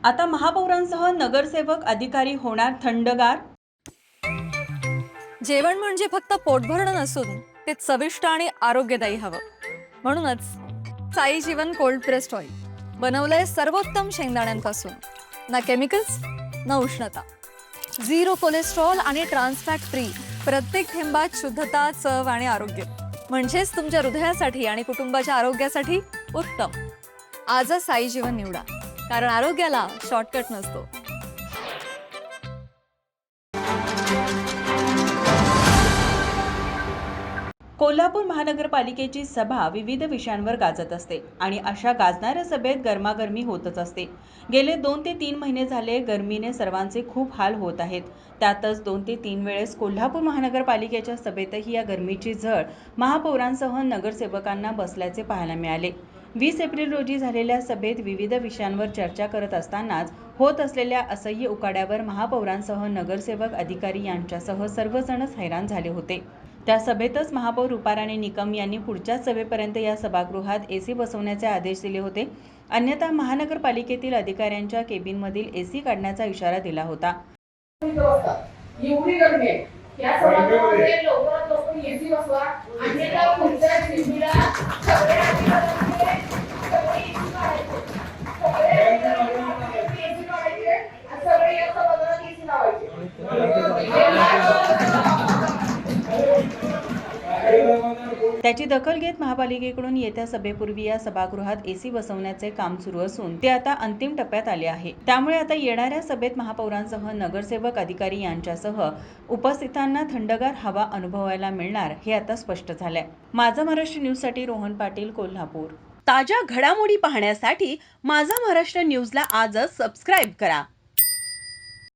आता महापौरांसह नगरसेवक अधिकारी होणार थंडगार। जेवण म्हणजे फक्त पोटभरणं नसून ते चविष्ट आणि आरोग्यदायी हवं. म्हणूनच साई जीवन कोल्ड प्रेस्ड ऑइल बनवलंय सर्वोत्तम शेंगदाण्यांपासून. ना केमिकल्स ना उष्णता, झिरो कोलेस्ट्रॉल आणि ट्रान्सफॅट फ्री. प्रत्येक थेंबात शुद्धता, चव आणि आरोग्य. म्हणजेच तुमच्या हृदयासाठी आणि कुटुंबाच्या आरोग्यासाठी उत्तम. आजच साई जीवन निवडा, कारण आरोग्याला शॉर्टकट नसतो. कोल्हापूर महानगरपालिकेची सभा विविध विषयांवर गाजत असते आणि अशा गाजणाऱ्या सभेत गरमागरमी होतच असते. गेले 2 ते 3 महिने झाले गरमीने सर्वांचे खूप हाल होत आहेत. त्यातच 2 ते 3 वेळेस कोल्हापूर महानगरपालिकेच्या सभेतही या गरमीची झळ महापौरांसह नगरसेवकांना बसल्याचे पाहायला मिळाले. 20 एप्रिल रोजी झालेल्या सभेत विविध विषयांवर चर्चा करत असतानाच होत असलेल्या असह्य उकाड्यावर महापौरांसह नगरसेवक, अधिकारी यांच्यासह सर्वजणच हैराण झाले होते. त्या सभेतच महापौर रुपाराणी निकम यांनी पुढच्या सभेपर्यंत या सभागृहात एसी बसवण्याचे आदेश दिले होते. अन्यथा महानगरपालिकेतील अधिकाऱ्यांच्या केबिनमधील एसी काढण्याचा इशारा दिला होता. एवढी गरमी आहे या सभागृहामध्ये लवकरात लवकर एसी बसवा, अन्यथा पुढच्या दिवशीला सगळे अधिकाऱ्यांचे सगळे एसी काढायचे, सगळे अधिकाऱ्यांचे एसी काढायचे आणि सगळे या सभागृहात एसी लावायचे. त्याची दखल घेत महापालिकेकडून येत्या सभेपूर्वी या सभागृहात एसी बसवण्याचे काम सुरू असून ते आता अंतिम टप्प्यात आले आहे. त्यामुळे आता येणाऱ्या सभेत महापौरांसह नगरसेवक, अधिकारी यांच्यासह उपस्थितांना थंडगार हवा अनुभवायला मिळणार हे आता स्पष्ट झालंय. माझा महाराष्ट्र न्यूजसाठी रोहन पाटील, कोल्हापूर. ताज्या घडामोडी पाहण्यासाठी माझा महाराष्ट्र न्यूजला आजच सबस्क्राईब करा.